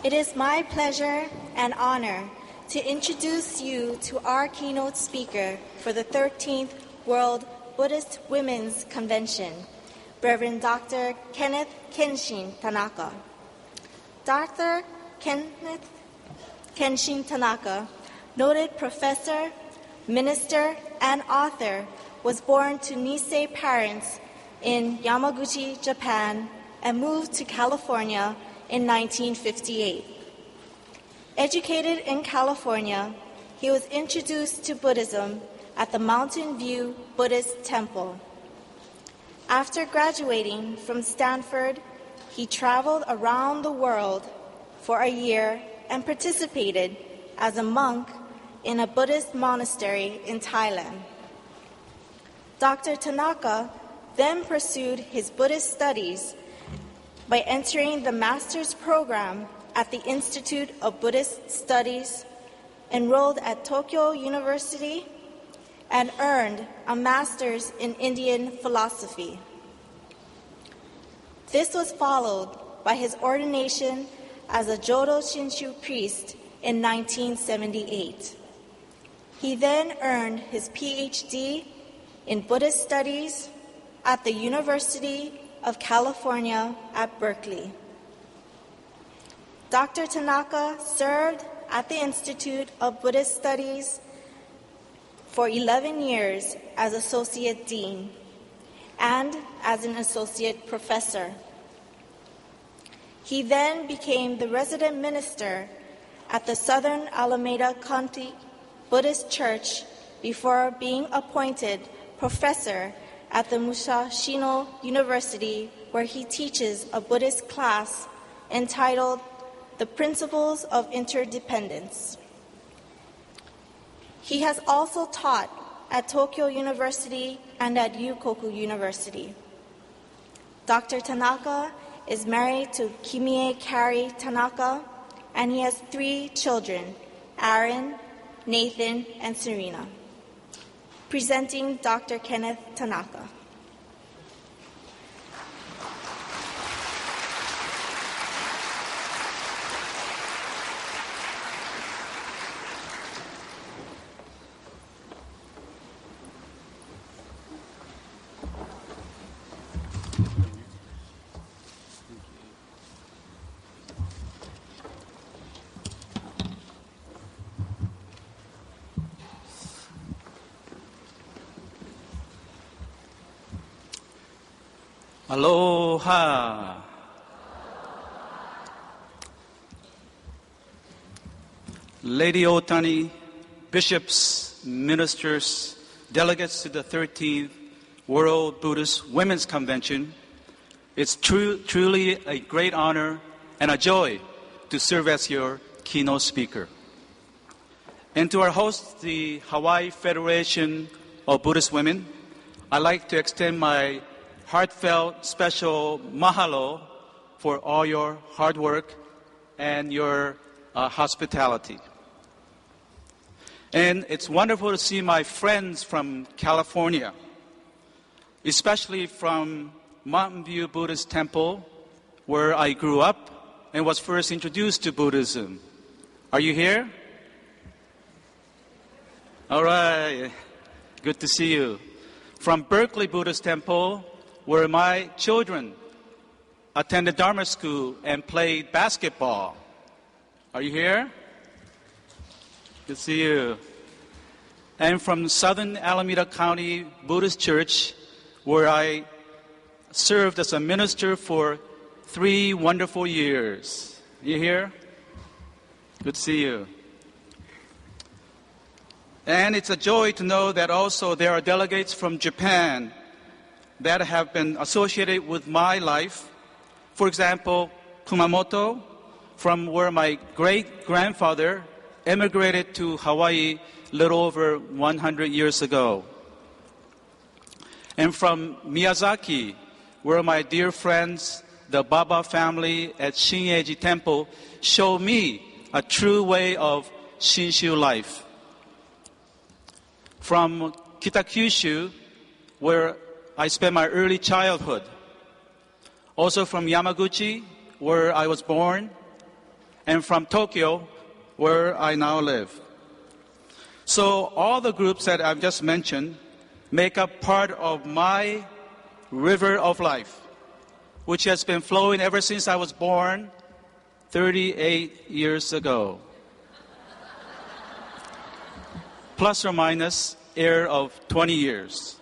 It is my pleasure and honor to introduce you to our keynote speaker for the 13th World Buddhist Women's Convention, Reverend Dr. Kenneth Kenshin Tanaka. Dr. Kenneth Kenshin Tanaka, noted professor, minister, and author, was born to Nisei parents in Yamaguchi, Japan, and moved to California in 1958. Educated in California, he was introduced to Buddhism at the Mountain View Buddhist Temple. After graduating from Stanford, he traveled around the world for a year and participated as a monk in a Buddhist monastery in Thailand. Dr. Tanaka then pursued his Buddhist studies by entering the master's program at the Institute of Buddhist Studies, enrolled at Tokyo University, and earned a master's in Indian philosophy. This was followed by his ordination as a Jodo Shinshu priest in 1978. He then earned his PhD in Buddhist Studies at the University of California at Berkeley. Dr. Tanaka served at the Institute of Buddhist Studies for 11 years as Associate Dean and as an Associate Professor. He then became the resident minister at the Southern Alameda County Buddhist Church before being appointed professor at the Musashino University, where he teaches a Buddhist class entitled The Principles of Interdependence. He has also taught at Tokyo University and at Yukoku University. Dr. Tanaka is married to Kimie Kari Tanaka, and he has 3 children, Aaron, Nathan, and Serena. Presenting Dr. Kenneth Tanaka. Aloha. Lady Otani, bishops, ministers, delegates to the 13th World Buddhist Women's Convention, it's truly a great honor and a joy to serve as your keynote speaker. And to our host, the Hawaii Federation of Buddhist Women, I'd like to extend my heartfelt special mahalo for all your hard work and your hospitality. And it's wonderful to see my friends from California, especially from Mountain View Buddhist Temple, where I grew up and was first introduced to Buddhism. Are you here? All right, good to see you. From Berkeley Buddhist Temple, where my children attended Dharma school and played basketball. Are you here? Good to see you. And from Southern Alameda County Buddhist Church, where I served as a minister for 3 wonderful years. You here? Good to see you. And it's a joy to know that also there are delegates from Japan that have been associated with my life. For example, Kumamoto, from where my great-grandfather emigrated to Hawaii a little over 100 years ago. And from Miyazaki, where my dear friends, the Baba family at Shinyeji Temple, show me a true way of Shinshu life. From Kitakyushu, where I spent my early childhood. Also from Yamaguchi, where I was born. and from Tokyo, where I now live. So all the groups that I've just mentioned make up part of my river of life, which has been flowing ever since I was born 38 years ago. Plus or minus error of 20 years.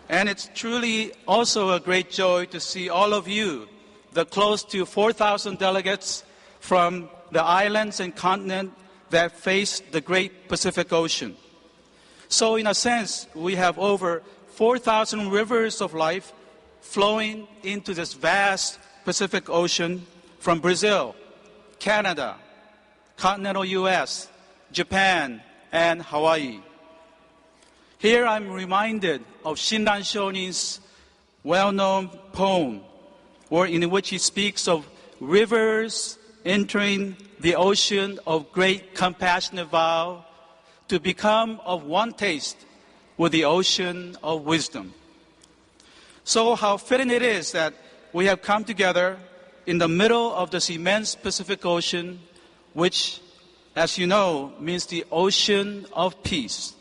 And it's truly also a great joy to see all of you, the close to 4,000 delegates from the islands and continent that face the great Pacific Ocean. So in a sense, we have over 4,000 rivers of life flowing into this vast Pacific Ocean from Brazil, Canada, continental US, Japan, and Hawaii. Here I'm reminded of Shinran Shonin's well-known poem, in which he speaks of rivers entering the ocean of great compassionate vow to become of one taste with the ocean of wisdom. So how fitting it is that we have come together in the middle of this immense Pacific Ocean, which, as you know, means the ocean of peace,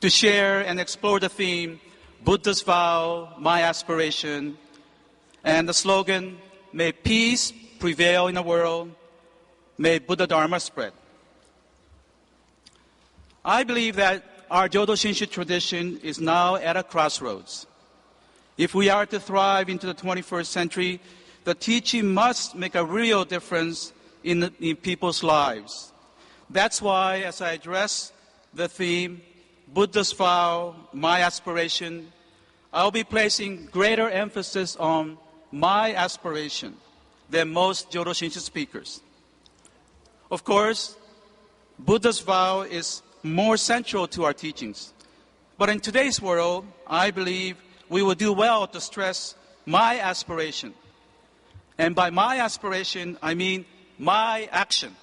to share and explore the theme, Buddha's vow, my aspiration, and the slogan, may peace prevail in the world, may Buddha Dharma spread. I believe that our Jodo Shinshu tradition is now at a crossroads. If we are to thrive into the 21st century, the teaching must make a real difference in people's lives. That's why, as I address the theme, Buddha's vow, my aspiration, I'll be placing greater emphasis on my aspiration than most Jodo Shinshu speakers. Of course, Buddha's vow is more central to our teachings. But in today's world, I believe we will do well to stress my aspiration. And by my aspiration, I mean my action,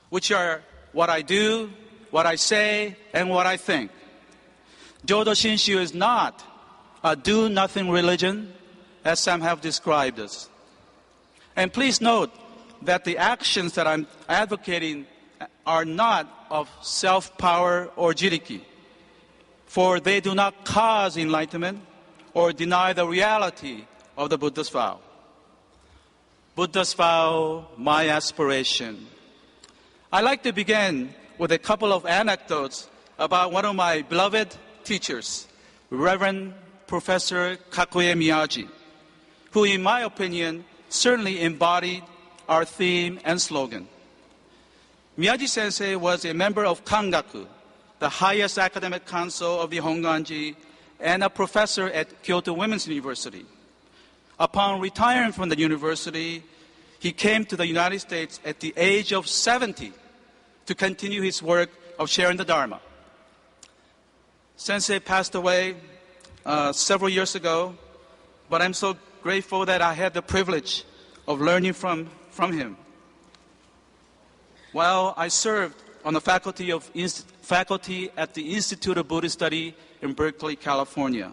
which are what I do, what I say, and what I think. Jodo Shinshu is not a do-nothing religion, as some have described us. And please note that the actions that I'm advocating are not of self-power or jiriki, for they do not cause enlightenment or deny the reality of the Buddha's vow. Buddha's vow, my aspiration. I'd like to begin with a couple of anecdotes about one of my beloved teachers, Reverend Professor Kakue Miyaji, who, in my opinion, certainly embodied our theme and slogan. Miyaji Sensei was a member of Kangaku, the highest academic council of the Honganji, and a professor at Kyoto Women's University. Upon retiring from the university, he came to the United States at the age of 70 to continue his work of sharing the Dharma. Sensei passed away several years ago, but I'm so grateful that I had the privilege of learning from him. While I served on the faculty at the Institute of Buddhist Study in Berkeley, California,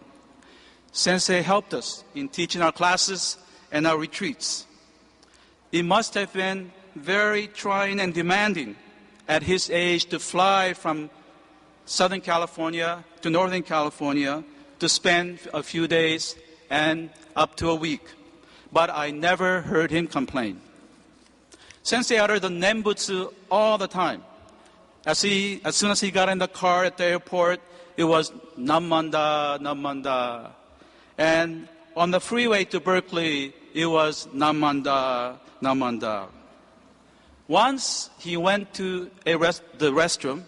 Sensei helped us in teaching our classes and our retreats. It must have been very trying and demanding at his age to fly from Southern California to Northern California to spend a few days and up to a week. But I never heard him complain. Sensei uttered the Nembutsu all the time. As soon as he got in the car at the airport, it was Nammanda, Nammanda. And on the freeway to Berkeley, it was Nammanda, Nammanda. Once he went to the restroom,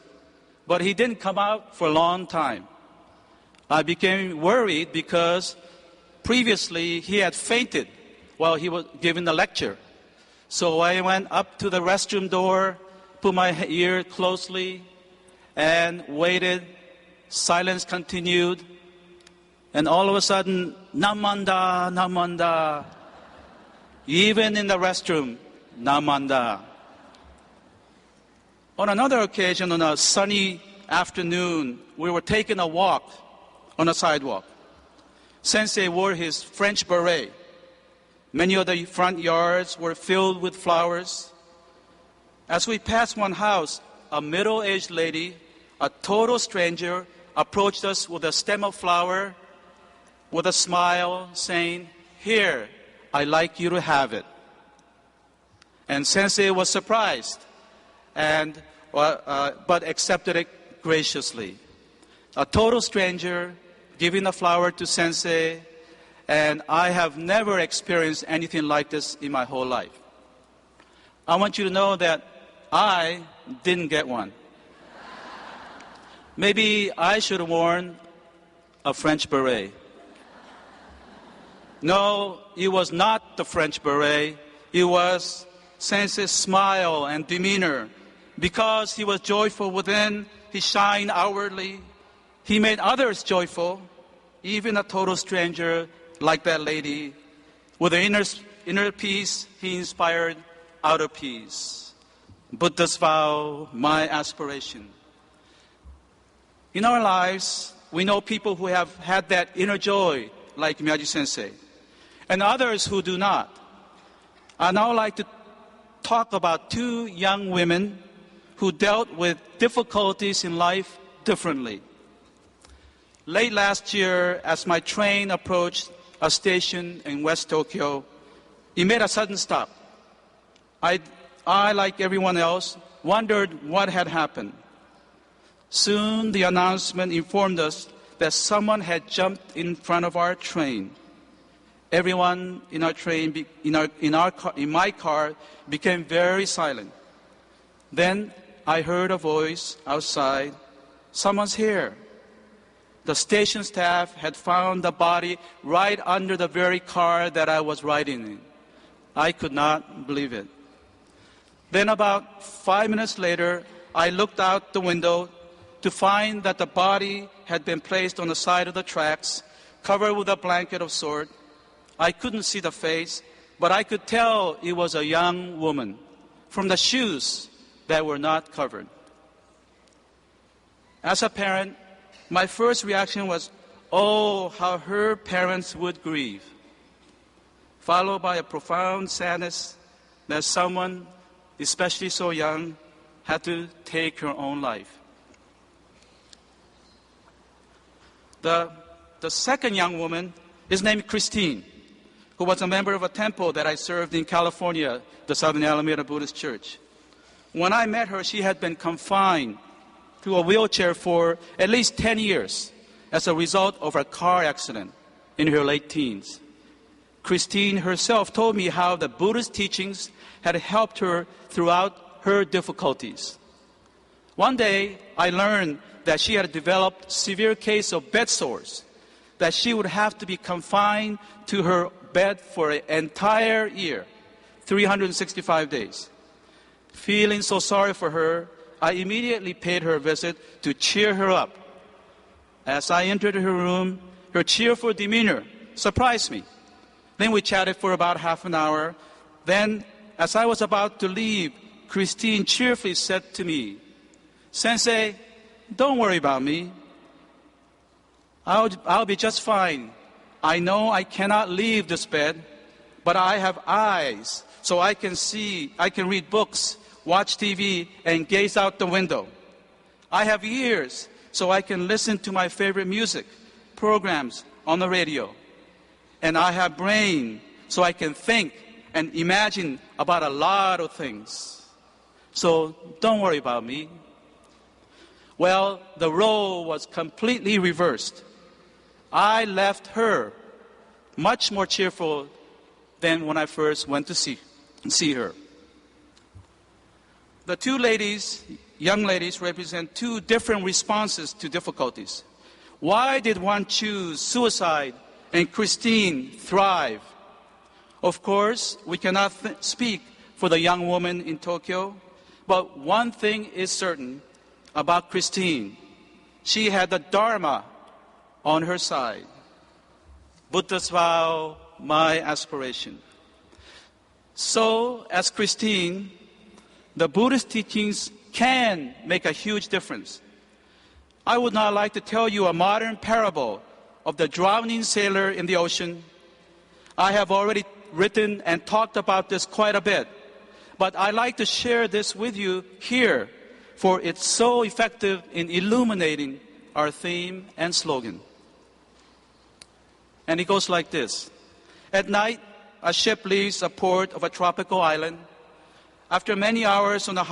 but he didn't come out for a long time. I became worried because previously he had fainted while he was giving the lecture. So I went up to the restroom door, put my ear closely, and waited. Silence continued. And all of a sudden, Nammanda, Nammanda. Even in the restroom, Nammanda. On another occasion, on a sunny afternoon, we were taking a walk on a sidewalk. Sensei wore his French beret, Many of the front yards were filled with flowers. As we passed one house, a middle-aged lady, a total stranger, approached us with a stem of flower, with a smile, saying, "Here, I'd like you to have it." And Sensei was surprised, but accepted it graciously. A total stranger giving a flower to Sensei, and I have never experienced anything like this in my whole life. I want you to know that I didn't get one. Maybe I should have worn a French beret. No, it was not the French beret. It was Sensei's smile and demeanor. Because he was joyful within, he shined outwardly. He made others joyful, even a total stranger like that lady. With the inner peace, he inspired outer peace. Buddha's vow, my aspiration. In our lives, we know people who have had that inner joy, like Miyagi Sensei, and others who do not. I'd now like to talk about two young women who dealt with difficulties in life differently. Late last year, as my train approached a station in West Tokyo, it made a sudden stop. I, like everyone else, wondered what had happened. Soon the announcement informed us that someone had jumped in front of our train. Everyone in our train, in my car, became very silent. Then I heard a voice outside, "Someone's here." The station staff had found the body right under the very car that I was riding in. I could not believe it. Then about 5 minutes later, I looked out the window to find that the body had been placed on the side of the tracks, covered with a blanket of sort. I couldn't see the face, but I could tell it was a young woman from the shoes that were not covered. As a parent, my first reaction was, oh, how her parents would grieve, followed by a profound sadness that someone, especially so young, had to take her own life. The second young woman is named Christine, who was a member of a temple that I served in California, the Southern Alameda Buddhist Church. When I met her, she had been confined to a wheelchair for at least 10 years as a result of a car accident in her late teens. Christine herself told me how the Buddhist teachings had helped her throughout her difficulties. One day, I learned that she had developed severe case of bed sores, that she would have to be confined to her bed for an entire year, 365 days. Feeling so sorry for her, I immediately paid her a visit to cheer her up. As I entered her room, her cheerful demeanor surprised me. Then we chatted for about half an hour. Then, as I was about to leave, Christine cheerfully said to me, "Sensei, don't worry about me. I'll be just fine. I know I cannot leave this bed, but I have eyes, so I can see, I can read books, watch TV, and gaze out the window. I have ears, so I can listen to my favorite music, programs on the radio. And I have brain, so I can think and imagine about a lot of things. So don't worry about me." Well, the role was completely reversed. I left her much more cheerful than when I first went to see her. The two ladies, young ladies, represent two different responses to difficulties. Why did one choose suicide and Christine thrive? Of course, we cannot speak for the young woman in Tokyo, but one thing is certain about Christine. She had the Dharma on her side. Buddha's vow, my aspiration. So, as Christine, the Buddhist teachings can make a huge difference. I would now like to tell you a modern parable of the drowning sailor in the ocean. I have already written and talked about this quite a bit. But I like to share this with you here, for it's so effective in illuminating our theme and slogan. And it goes like this. At night, a ship leaves a port of a tropical island. After many hours on the